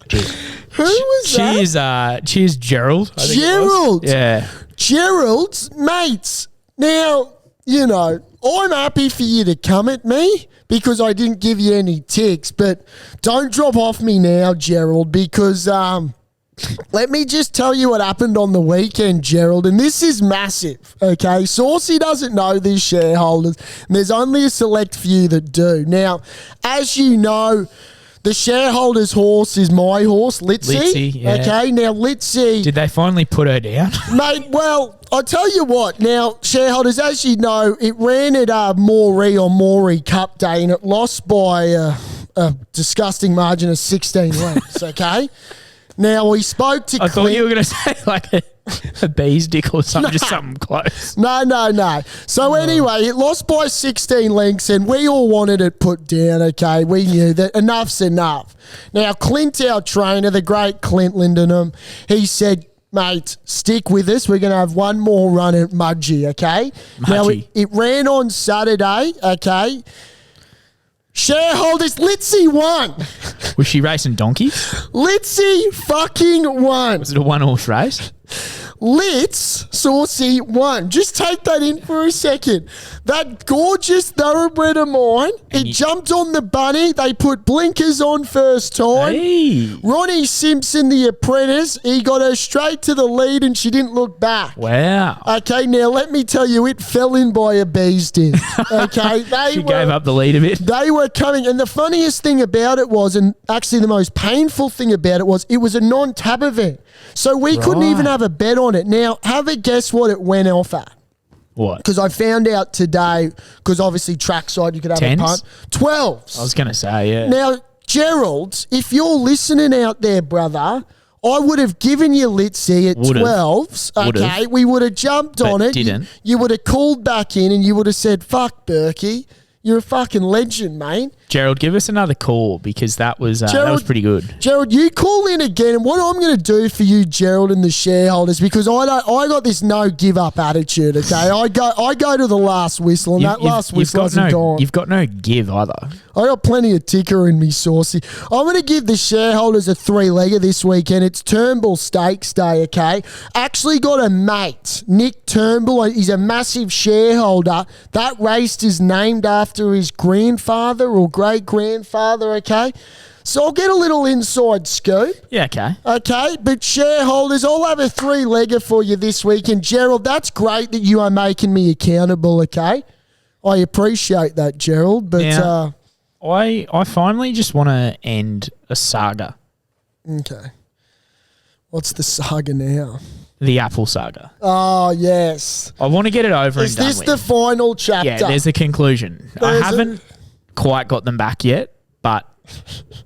Cheers. Who was that? Cheers, Gerald. I think it was. Gerald. Yeah. Gerald's mates. Now, I'm happy for you to come at me because I didn't give you any ticks, but don't drop off me now, Gerald, because let me just tell you what happened on the weekend, Gerald, and this is massive, okay? Saucy doesn't know these shareholders, and there's only a select few that do. Now, as you know, the shareholder's horse is my horse, Litzy. Litzy, yeah. Okay, now Litzy... Did they finally put her down? Mate, well, I'll tell you what. Now, shareholders, as you know, it ran at Moree Cup Day, and it lost by a disgusting margin of 16 lengths, okay? Now, we spoke to I thought you were going to say like a bee's dick or something, just something close. No. So anyway, it lost by 16 lengths and we all wanted it put down, okay? We knew that enough's enough. Now, Clint, our trainer, the great Clint Lindenham, he said, mate, stick with us. We're going to have one more run at Mudgee, okay? Now, it ran on Saturday, okay? Shareholders, Litzy won. Was she racing donkeys? Litzy fucking won. Was it a one-horse race? Saucy won. Just take that in for a second. That gorgeous thoroughbred of mine, it jumped on the bunny. They put blinkers on first time. Hey. Ronnie Simpson, the apprentice, he got her straight to the lead and she didn't look back. Wow. Okay, now let me tell you, it fell in by a bee's dick. Okay, she gave up the lead a bit. They were coming, and the funniest thing about it was, and actually the most painful thing about it was a non-tab event. So we couldn't even have a bet on it. Now, have a guess what it went off at. What? Because I found out today, because obviously trackside you could have Tens? a punt. 12s. I was going to say, yeah. Now, Gerald, if you're listening out there, brother, I would have given you Litzy at 12s. Okay, we would have jumped on it. Didn't. You would have called back in and you would have said, fuck, Berkey. You're a fucking legend, mate. Gerald, give us another call because that was pretty good. Gerald, you call in again, and what I'm going to do for you, Gerald, and the shareholders, because I got this no give up attitude. Okay, I go to the last whistle, and that last whistle hasn't gone. You've got no give either. I got plenty of ticker in me, Saucy. I'm going to give the shareholders a 3-legger this weekend. It's Turnbull Stakes Day, okay? Actually got a mate, Nick Turnbull. He's a massive shareholder. That race is named after his grandfather or great-grandfather, okay? So I'll get a little inside scoop. Yeah, okay. Okay, but shareholders, I'll have a 3-legger for you this week. And Gerald, that's great that you are making me accountable, okay? I appreciate that, Gerald, but... Now, I finally just want to end a saga. Okay. What's the saga now? The Apple saga. Oh, yes. I want to get it over and done with. Is this the final chapter? Yeah, there's a conclusion. I haven't quite got them back yet, but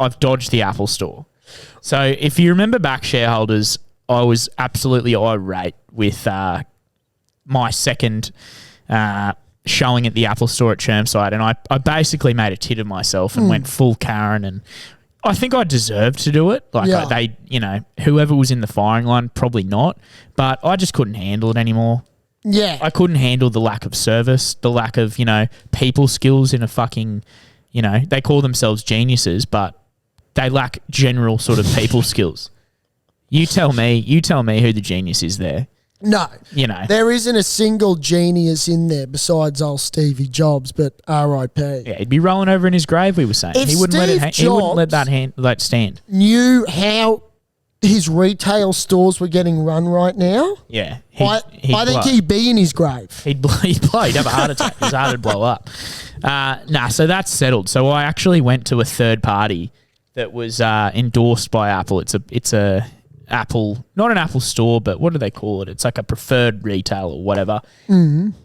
I've dodged the Apple store. So if you remember back, shareholders, I was absolutely irate with my second showing at the Apple store at Chermside, and I basically made a tit of myself and went full Karen, and I think I deserved to do it. Like whoever was in the firing line, probably not, but I just couldn't handle it anymore. Yeah. I couldn't handle the lack of service, the lack of, people skills in a fucking, they call themselves geniuses, but they lack general sort of people skills. You tell me who the genius is there. No. There isn't a single genius in there besides old Stevie Jobs, but R.I.P. Yeah, he'd be rolling over in his grave, we were saying. If He wouldn't let Steve that stand. Knew how his retail stores were getting run right now, Yeah. I think he'd be in his grave. He'd blow. He'd have a heart attack. His heart would blow up. So that's settled. So I actually went to a third party that was endorsed by Apple. It's a Apple, not an Apple store, but what do they call it? It's like a preferred retail or whatever.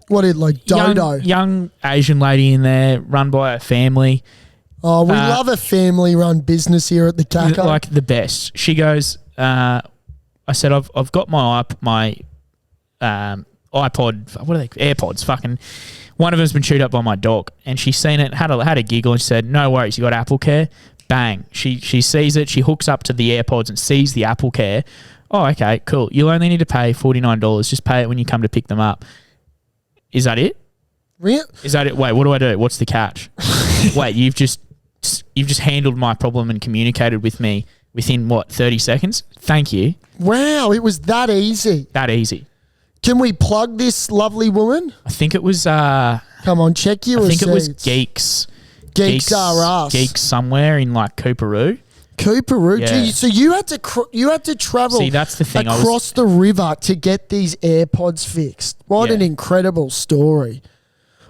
What did like Dodo? Young Asian lady in there, run by a family. Oh, we love a family-run business here at the Caco. Like the best. She goes, I said, I've got my iPod, what are they? AirPods. Fucking one of them's been chewed up by my dog, and she's seen it, had a giggle, and she said, "No worries, you got Apple Care." Bang. She sees it. She hooks up to the AirPods and sees the Apple Care. Oh, okay, cool. You'll only need to pay $49. Just pay it when you come to pick them up. Is that it? Really? Is that it? Wait, what do I do? What's the catch? Wait, you've just handled my problem and communicated with me within 30 seconds? Thank you. Wow, it was that easy. That easy. Can we plug this lovely woman? I think it was Come on, check your receipts. I think it was Geeks. Geeks are us. Geeks somewhere in like Cooperoo. Cooperoo. Yeah. Gee, so you had to travel. See, that's the thing. Across the river to get these AirPods fixed. What an incredible story.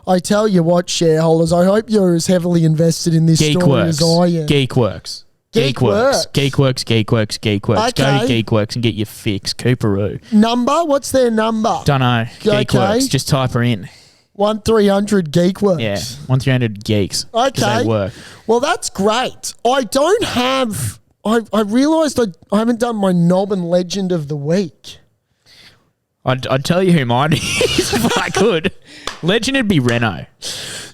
I tell you what, shareholders, I hope you're as heavily invested in this story as I am. Geekworks. Geekworks. Okay. Go to Geekworks and get your fix. Cooperoo. Number? What's their number? Don't know. Okay. Geekworks. Just type her in. 1300 Geekworks. Yeah, 1300 Geeks. Okay. They work. Well, that's great. I don't have... I realised I haven't done my knob and legend of the week. I'd tell you who mine is if I could. Legend would be Renault.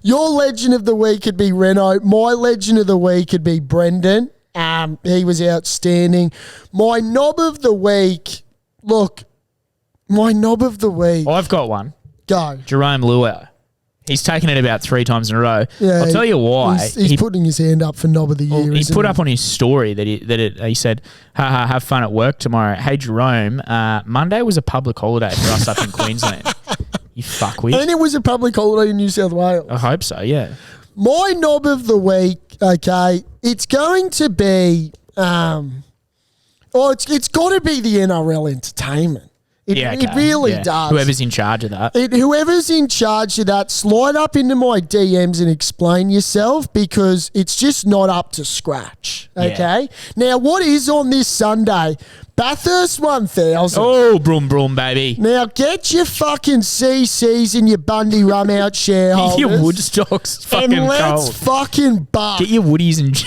Your legend of the week could be Renault. My legend of the week could be Brendan. He was outstanding. My knob of the week... Look, my knob of the week... I've got one. Go. Jerome Luau. He's taken it about 3 times in a row. Yeah, I'll tell you why. He's putting his hand up for knob of the year. He put up on his story that he said, "Ha, have fun at work tomorrow." Hey Jerome, Monday was a public holiday for us up in Queensland. You fuckwit. And it was a public holiday in New South Wales. I hope so. Yeah. My knob of the week. Okay, it's going to be. It's got to be the NRL Entertainment. It really does. Whoever's in charge of that. Whoever's in charge of that, slide up into my DMs and explain yourself because it's just not up to scratch. Okay? Yeah. Now, what is on this Sunday? Bathurst 1000. Oh, broom, baby. Now, get your fucking CCs and your Bundy rum out, shareholders. Your Woodstock's fucking and let's cold. fucking buck. Get your Woodies and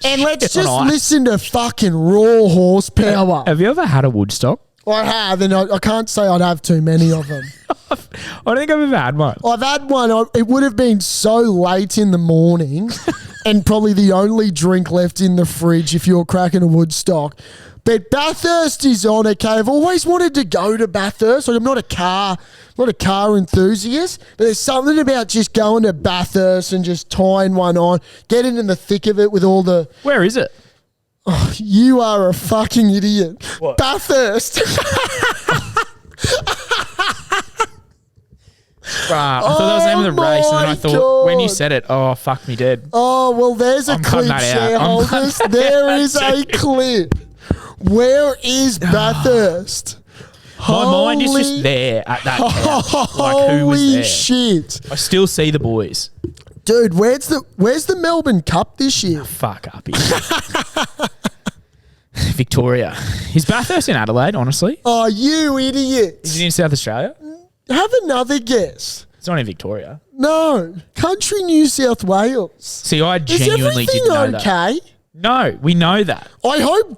and let's just listen to fucking raw horsepower. Have you ever had a Woodstock? I have, and I can't say I'd have too many of them. I don't think I've ever had one. I've had one. It would have been so late in the morning and probably the only drink left in the fridge if you're cracking a Woodstock. But Bathurst is on, okay? I've always wanted to go to Bathurst. Like, I'm not a car enthusiast, but there's something about just going to Bathurst and just tying one on, getting in the thick of it with all the... Where is it? Oh, you are a fucking idiot. What? Bathurst. I thought that was the name of the race, and then I thought, when you said it, oh, fuck me dead. Oh, well, there's a clip, shareholders. There is a clip. Where is Bathurst? My mind is just there at that couch. Like, who was there? Holy shit. I still see the boys. Dude, where's the Melbourne Cup this year? Fuck up. Victoria. Is Bathurst in Adelaide, honestly? Oh, you idiot. Is it in South Australia? Have another guess. It's not in Victoria. No. Country New South Wales. See, I genuinely didn't know that. Is everything okay? No, we know that. I hope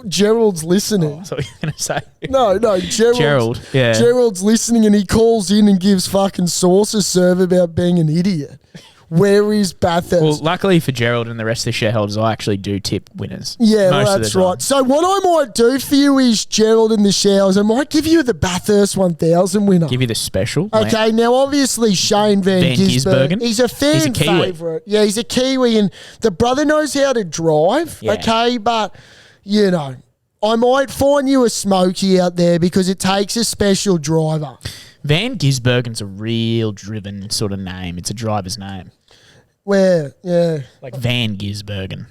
Gerald's listening. That's what you were going to say. No, Gerald, yeah. Gerald's listening and he calls in and gives fucking sauce a serve about being an idiot. Where is Bathurst? Well, luckily for Gerald and the rest of the shareholders, I actually do tip winners. Yeah, most well, of the that's time. right. So what I might do for you is, Gerald and the shareholders, I might give you the Bathurst 1000 winner. Give you the special. Okay, now obviously Shane Van Gisbergen, Gisbergen. he's a fan Kiwi. favourite. Yeah, he's a Kiwi, and the brother knows how to drive, Yeah. okay? But, you know, I might find you a smoky out there because it takes a special driver. Van Gisbergen's a real driven sort of name. It's a driver's name. Where, yeah, Like Van Gisbergen.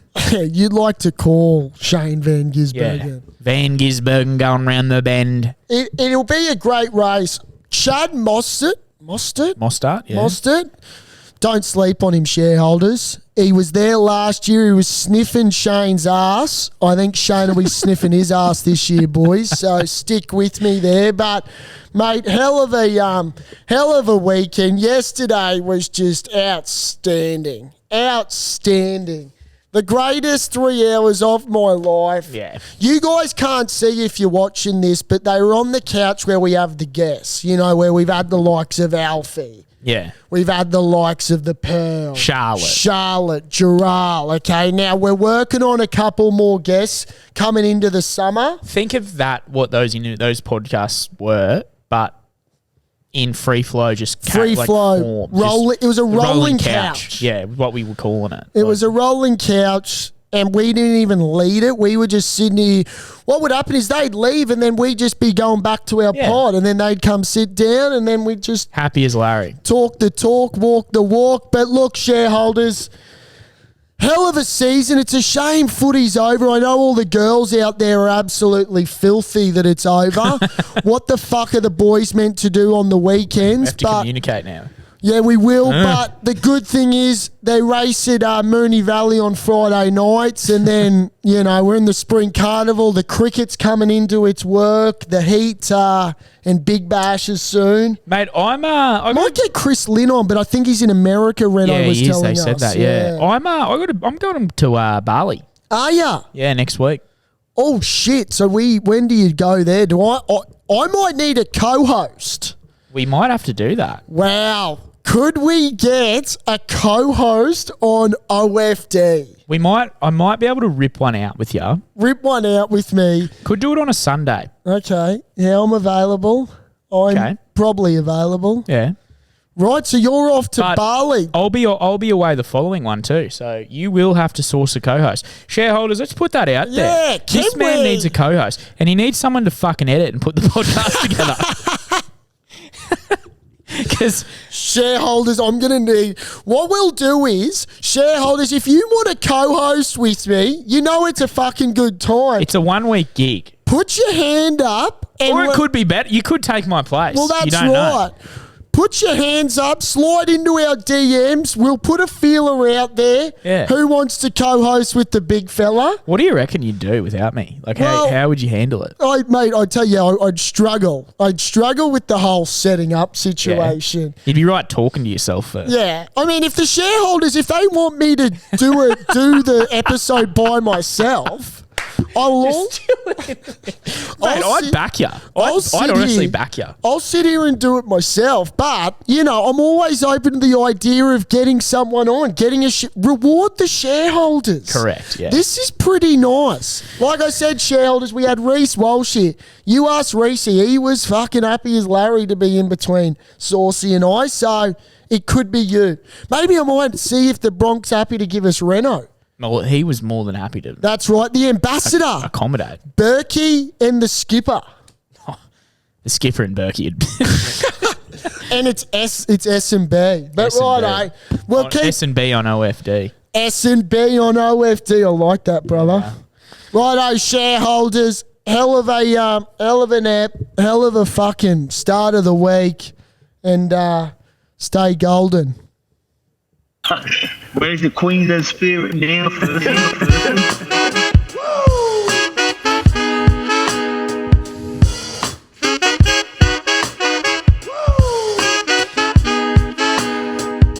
you'd like to call Shane Van Yeah. Gisbergen. Van Gisbergen going round the bend. It'll be a great race. Chad Mostert? Mostert, yeah. Mostert. Don't sleep on him, shareholders. He was there last year. He was sniffing Shane's ass. I think Shane will be sniffing his ass this year, boys. So stick with me there. But, mate, hell of a weekend. Yesterday was just outstanding. Outstanding. The greatest 3 hours of my life. Yeah. You guys can't see if you're watching this, but they were on the couch where we have the guests, you know, where we've had the likes of Alfie. Yeah. We've had the likes of the Pearl. Charlotte, Gerald. Okay, now we're working on a couple more guests coming into the summer. Think of that, what those podcasts were, but in free flow, just Free flow. form. It was a rolling couch. Yeah, what we were calling it. It was a rolling couch, and we didn't even lead it. We were just sitting here. What would happen is they'd leave, and then we'd just be going back to our pod, and then they'd come sit down, and then we'd just happy as Larry. talk the talk, walk the walk. But look, shareholders, hell of a season. It's a shame footy's over. I know all the girls out there are absolutely filthy that it's over. What the fuck are the boys meant to do on the We weekends? have to communicate now. Yeah, we will, but the good thing is they race at Moonee Valley on Friday nights, and then, you know, we're in the Spring Carnival. The cricket's coming into its work. The heat and Big Bashes soon. Mate, I might get Chris Lynn on, but I think he's in America, Reynolds was telling us. They said that, yeah. I'm going to Bali. Are ya? Yeah, next week. Oh, shit. So when do you go there? I might need a co-host. We might have to do that. Wow. Could we get a co-host on OFD? I might be able to rip one out with you. Rip one out with me. Could do it on a Sunday. Okay. Yeah, I'm available. I'm probably available. Yeah. Right, so you're off to Bali. I'll be away the following one too. So you will have to source a co-host. Shareholders, let's put that out there. Yeah, this man needs a co-host, and he needs someone to fucking edit and put the podcast together. Because shareholders, I'm going to need... What we'll do is, shareholders, if you want to co-host with me, you know it's a fucking good time. it's a 1 week gig. Put your hand up. Or it could be better. You could take my place. Well, that's you don't right. know. Put your hands up, slide into our DMs. We'll put a feeler out there. Yeah. Who wants to co-host with the big fella? What do you reckon you'd do without me? Like, Well, how would you handle it? Mate, I tell you, I'd struggle. I'd struggle with the whole setting up situation. You'd be right talking to yourself first. Yeah. I mean, if the shareholders, if they want me to do the episode by myself, I'll Mate, I'd back you. I'd honestly back you. I'll sit here and do it myself, but, you know, I'm always open to the idea of getting someone on, reward the shareholders. Correct, yeah. This is pretty nice. Like I said, shareholders, we had Reece Walsh here. You asked Reece, he was fucking happy as Larry to be in between Saucy and I, so it could be you. Maybe I might see if the Broncos happy to give us Renault. Well, he was more than happy to That's right, the ambassador. accommodate. Berkey and the skipper. The skipper and Berkey. And it's S and B. But S&B. right, well, keep S&B on OFD. S and B on OFD. I like that, brother. Righto, shareholders. Hell of an app. Hell of a fucking start of the week. And stay golden. Where's the Queensland spirit now?